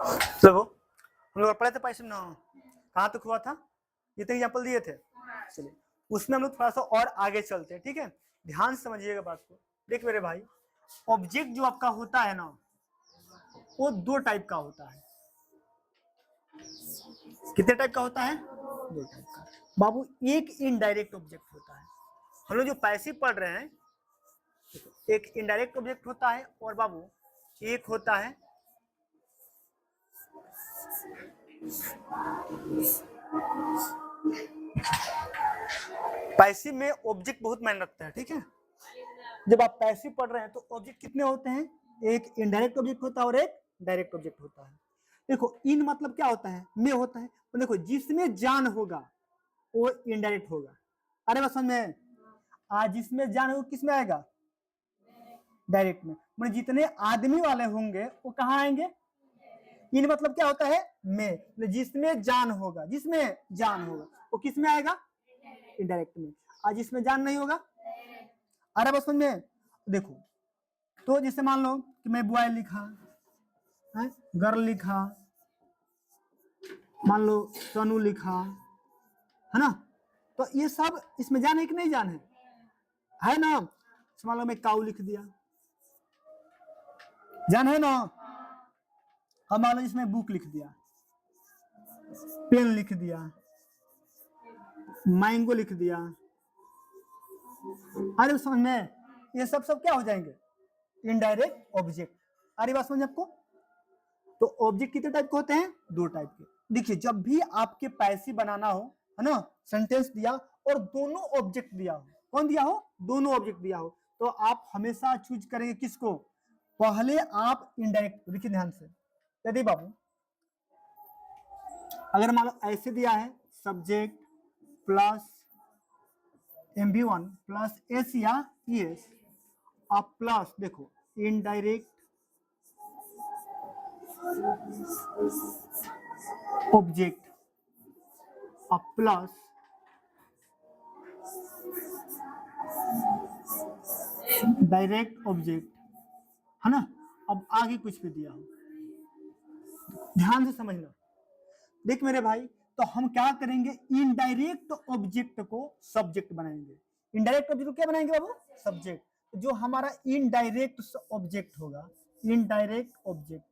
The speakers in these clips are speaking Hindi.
देखो हम लोग पढ़े थे पैसे ना, कहाँ तक हुआ था, ये तो एग्जाम्पल दिए थे। चलिए उसमें हम लोग थोड़ा सा और आगे चलते हैं, ठीक है, ध्यान से समझिएगा बात को। देख मेरे भाई, ऑब्जेक्ट जो आपका होता है ना, वो दो टाइप का होता है। कितने टाइप का होता है? दो टाइप का बाबू। एक इनडायरेक्ट ऑब्जेक्ट होता है, हम लोग जो पैसिव पढ़ रहे हैं, एक इनडायरेक्ट ऑब्जेक्ट होता है, और बाबू एक होता है पैसिव में। ऑब्जेक्ट बहुत मायने रखता है, ठीक है। जब आप पैसिव पढ़ रहे हैं तो ऑब्जेक्ट कितने होते हैं? एक इनडायरेक्ट ऑब्जेक्ट होता है और एक डायरेक्ट ऑब्जेक्ट होता है। देखो इन मतलब क्या होता है? में होता है। तो देखो जिसमें जान होगा वो इनडायरेक्ट होगा। अरे बस समझ में? आज जिसमें जान होगा किस में आएगा? डायरेक्ट में। मतलब जितने आदमी वाले होंगे वो कहाँ आएंगे? इन मतलब क्या होता है? में। जिसमें जान होगा, जिसमें जान होगा वो किस में आएगा? इनडायरेक्ट में। आज जिसमें जान नहीं होगा, अरे बस समझ में? देखो तो जैसे मान लो कि मैं बॉय लिखा है, गर्ल लिखा, मान लो सोनू लिखा, है ना, तो ये सब इसमें जान है कि नहीं जान है ना। मान लो मैं काऊ लिख दिया, जान है ना। अब मान लो इसमें बुक लिख दिया, पेन लिख दिया, मैंगो लिख दिया, अरे समझ में? ये सब क्या हो जाएंगे? Indirect object. अरे बात समझ आपको? तो ऑब्जेक्ट कितने टाइप के होते हैं? दो टाइप के। देखिए जब भी आपके पैसिव बनाना हो, है ना, सेंटेंस दिया और दोनों ऑब्जेक्ट दिया हो, कौन दिया हो? दोनों ऑब्जेक्ट दिया हो, तो आप हमेशा चूज करेंगे किसको? पहले आप इनडायरेक्ट। देखिए ध्यान से, यदि बाबू अगर मान लो ऐसे दिया है, subject plus MV1 plus S या ES, आप प्लस देखो इनडायरेक्ट ऑब्जेक्ट, अब प्लस डायरेक्ट ऑब्जेक्ट, है ना। अब आगे कुछ भी दिया हो, ध्यान से समझना। देख मेरे भाई, तो हम क्या करेंगे? इनडायरेक्ट ऑब्जेक्ट को सब्जेक्ट बनाएंगे। इनडायरेक्ट ऑब्जेक्ट को क्या बनाएंगे बाबू? सब्जेक्ट। जो हमारा इनडायरेक्ट ऑब्जेक्ट होगा, इनडायरेक्ट ऑब्जेक्ट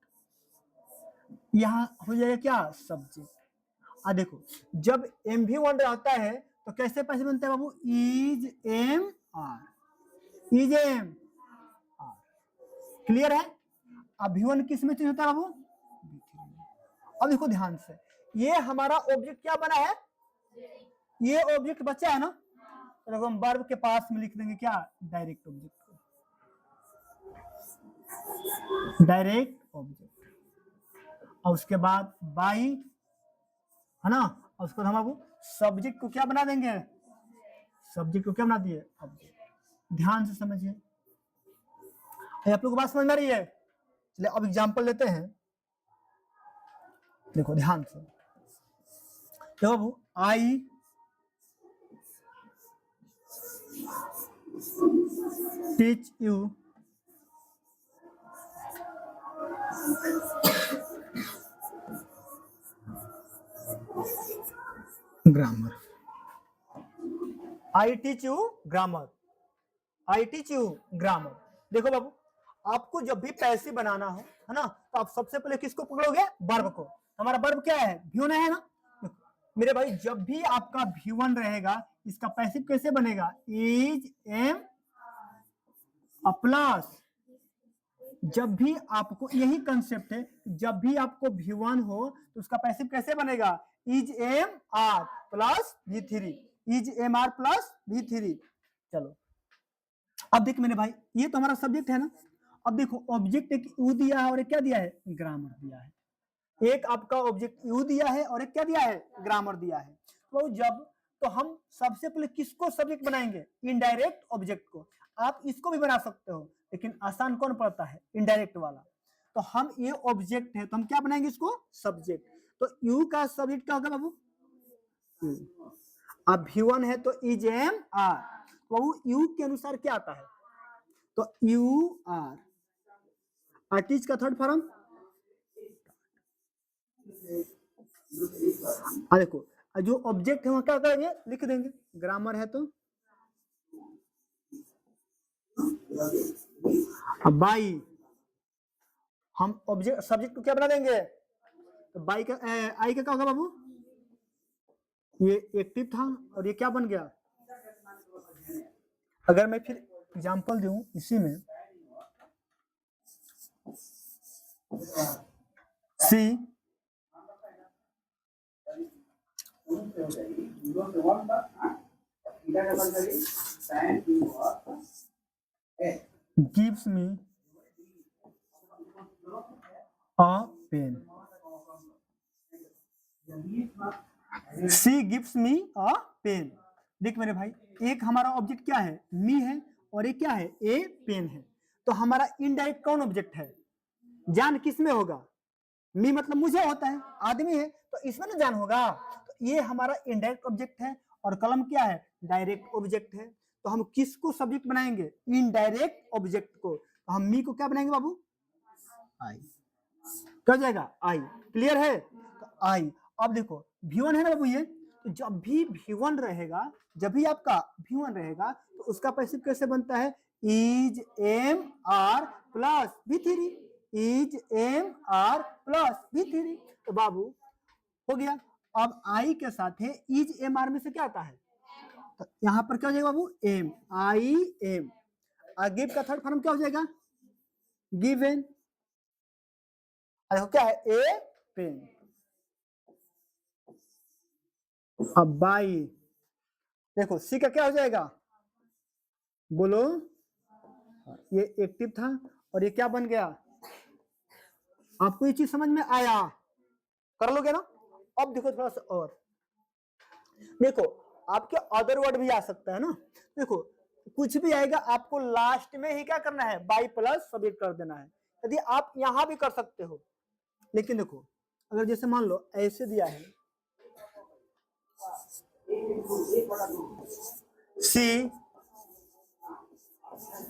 यहां हो जाएगा क्या? सब्जेक्ट। देखो जब MV1 रहता है तो कैसे पैसे बनते हैं बाबू? Is M R, is M R. Clear है? अब V1 किस में चेंज होता है बाबू? अब देखो ध्यान से, ये हमारा ऑब्जेक्ट क्या बना है? ये ऑब्जेक्ट बचा है ना, तो हम वर्ब के पास में लिख देंगे क्या? Direct object, direct object. और उसके बाद बाई, है ना, और उसको हम बाबू सब्जेक्ट को क्या बना देंगे? सब्जेक्ट को क्या बना दिए? ऑब्जेक्ट। ध्यान से समझिए, आप लोग को बात समझ में आ रही है? चलिए अब एग्जांपल लेते हैं। देखो ध्यान से, देखो बाबू I teach you grammar, I teach you grammar, I teach you grammar. देखो बाबू आपको जब भी पैसिव बनाना हो, है ना, तो आप सबसे पहले किसको पकड़ोगे? वर्ब को। हमारा वर्ब क्या है? V1 है ना। मेरे भाई जब भी आपका V1 रहेगा, इसका पैसिव कैसे बनेगा? Is am plus. जब भी आपको, यही कंसेप्ट है, जब भी आपको V1 हो तो उसका पैसिव कैसे बनेगा? Is M are plus V3, is M are plus V3। चलो अब देख मेरे भाई, ये तो हमारा सब्जेक्ट है ना। अब देखो ऑब्जेक्ट एक यू दिया है और एक क्या दिया है? ग्रामर दिया है। एक आपका ऑब्जेक्ट यू दिया है और एक क्या दिया है? ग्रामर दिया है। तो जब, तो हम सबसे पहले किसको सब्जेक्ट बनाएंगे? इनडायरेक्ट ऑब्जेक्ट को। आप इसको भी बना सकते हो, लेकिन आसान कौन पड़ता है? इनडायरेक्ट वाला। तो हम ये ऑब्जेक्ट है तो हम क्या बनाएंगे इसको? सब्जेक्ट। तो यू का सब्जेक्ट क्या होगा बाबू? अब V1 है तो इज एम आर, तो यू के अनुसार क्या आता है? तो यू आर। आर्टिस्ट का थर्ड फॉर्म देखो जो ऑब्जेक्ट है वहां क्या करेंगे, लिख देंगे। ग्रामर है तो अब बाई हम ऑब्जेक्ट सब्जेक्ट को क्या बना देंगे, तो बाई का आई का क्या होगा बाबू, ये एक्टिव था और ये क्या बन गया। अगर मैं फिर एग्जांपल दूं इसी में, she gives me a pen, she gives me a pen. देख मेरे भाई, एक हमारा ऑब्जेक्ट क्या है, मी है, और एक क्या है, ए पेन है। तो हमारा इनडायरेक्ट कौन ऑब्जेक्ट है, जान किस में होगा, मी मतलब मुझे होता है, आदमी है तो इसमें ना जान होगा। तो ये हमारा इनडायरेक्ट ऑब्जेक्ट है, और कलम क्या है, डायरेक्ट ऑब्जेक्ट है। तो हम किसको सब्जेक्ट बनाएंगे, इनडायरेक्ट ऑब्जेक्ट को। तो हम मी को क्या बनाएंगे बाबू, आई, क्या हो जाएगा, आई। क्लियर है, तो आई। अब देखो V1 है ना बाबू, ये तो जब भी V1 रहेगा, जब भी आपका V1 रहेगा तो उसका पैसिव कैसे बनता है, is M are plus V3, is M are plus V3। तो बाबू हो गया। अब आई के साथ है इज एम आर में से क्या आता है, तो यहां पर क्या हो जाएगा बाबू, एम, आई एम। गिव का थर्ड फॉर्म क्या हो जाएगा, गिवन। देखो क्या है, ए पेन। अब बाई, देखो सी का क्या हो जाएगा, बोलो, ये एक्टिव था और ये क्या बन गया। आपको ये चीज समझ में आया, कर लोगे ना। अब देखो थोड़ा सा और, देखो आपके अदर वर्ड भी आ सकता है ना। देखो कुछ भी आएगा आपको लास्ट में ही क्या करना है, बाई प्लस सबमिट कर देना है। यदि आप यहां भी कर सकते हो, लेकिन देखो अगर जैसे मान लो ऐसे दिया है, she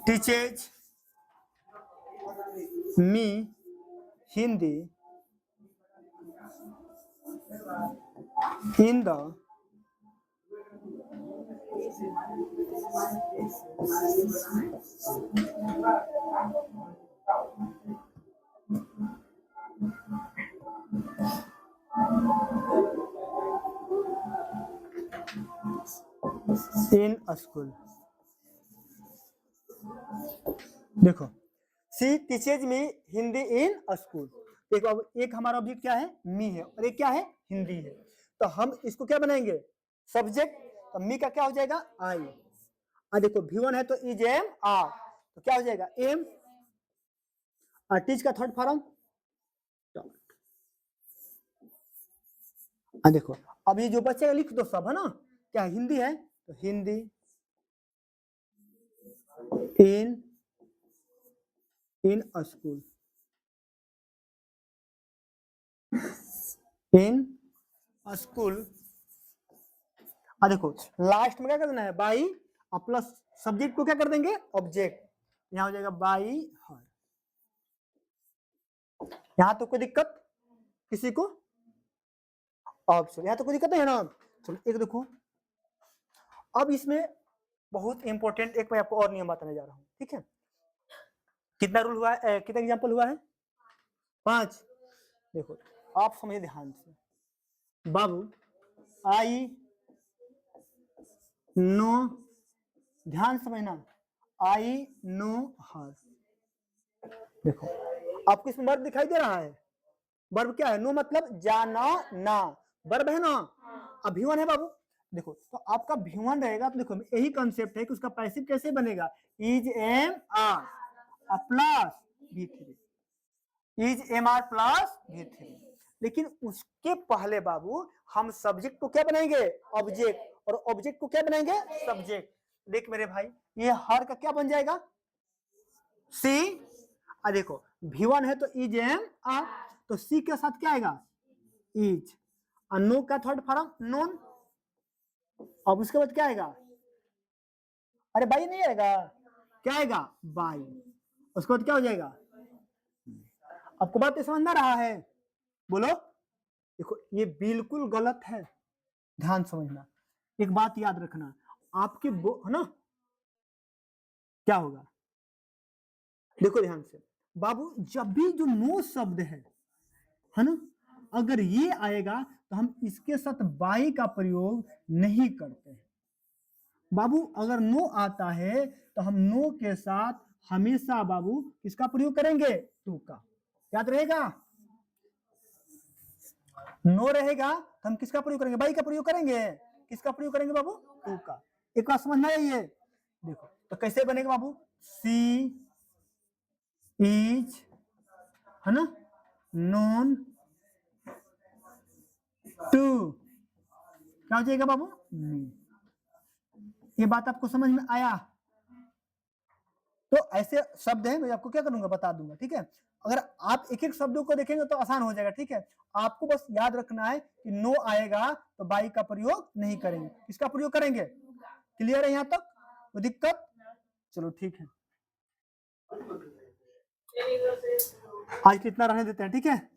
teaches me Hindi in the in school. देखो she teaches me Hindi in school. देखो अब एक हमारा ऑब्जेक्ट क्या है, मी है, और एक क्या है, हिंदी है। तो हम इसको क्या बनाएंगे, सब्जेक्ट। तो मी का क्या हो जाएगा, आई। देखो V1 है तो इज एम आर, तो क्या हो जाएगा, एम। टीच का थर्ड फॉर्म, देखो अब ये जो बच्चे लिख दो सब, है ना, क्या हिंदी है, तो Hindi in school, in school. देखो लास्ट में क्या कर देना है, बाई, प्लस सब्जेक्ट को क्या कर देंगे, ऑब्जेक्ट। यहां हो जाएगा बाई हर। यहां तो कोई दिक्कत किसी को, ऑप्शन यहां तो कोई दिक्कत नहीं है ना। चलो एक देखो, अब इसमें बहुत इंपॉर्टेंट एक मैं आपको और नियम बताने जा रहा हूं, ठीक है। कितना रूल हुआ है, कितना एग्जांपल हुआ है, 5। देखो आप समझिए ध्यान से बाबू, आई नो, ध्यान समझना, आई नो हर। देखो आपको इसमें वर्ब दिखाई दे रहा है, वर्ब क्या है, नो मतलब जाना ना, वर्ब है ना। अब V1 है बाबू, देखो तो आपका V1 रहेगा, तो देखो यही कंसेप्ट है कि उसका पैसिव कैसे बनेगा, is M are plus V3, is M are plus V3। लेकिन उसके पहले बाबू हम सब्जेक्ट को क्या बनाएंगे, ऑब्जेक्ट, और ऑब्जेक्ट को क्या बनाएंगे, सब्जेक्ट। देख मेरे भाई, ये हर का क्या बन जाएगा, सी। देखो V1 है तो इज एम आर, तो सी के साथ क्या आएगा, इज। नो का थर्ड फॉर्म नोन। अब उसके बाद क्या आएगा, अरे बाई नहीं आएगा, क्या आएगा, बाई। उसके बाद क्या हो जाएगा, आपको बात समझ में आ रहा है, बोलो देखो ये बिल्कुल गलत है, ध्यान समझना। एक बात याद रखना, आपके है ना, क्या होगा, देखो ध्यान से बाबू, जब भी जो नो शब्द है ना, अगर ये आएगा तो हम इसके साथ बाई का प्रयोग नहीं करते हैं बाबू। अगर नो आता है तो हम नो के साथ हमेशा बाबू किसका प्रयोग करेंगे, टू का। याद रहेगा, नो रहेगा तो हम किसका प्रयोग करेंगे, बाई का प्रयोग करेंगे। किसका प्रयोग करेंगे बाबू, टू का। एक बात समझना है ये, देखो तो कैसे बनेगा बाबू, सी इज, है ना, नोन टू, क्या हो जाएगा बाबू, ये बात आपको समझ में आया। तो ऐसे शब्द हैं, मैं आपको क्या करूंगा, बता दूंगा, ठीक है। अगर आप एक एक शब्दों को देखेंगे तो आसान हो जाएगा, ठीक है। आपको बस याद रखना है कि नो आएगा तो बाई का प्रयोग नहीं करेंगे, किसका प्रयोग करेंगे। क्लियर है यहाँ तक, कोई दिक्कत, चलो ठीक है, आज कितना रहने देते हैं, ठीक है।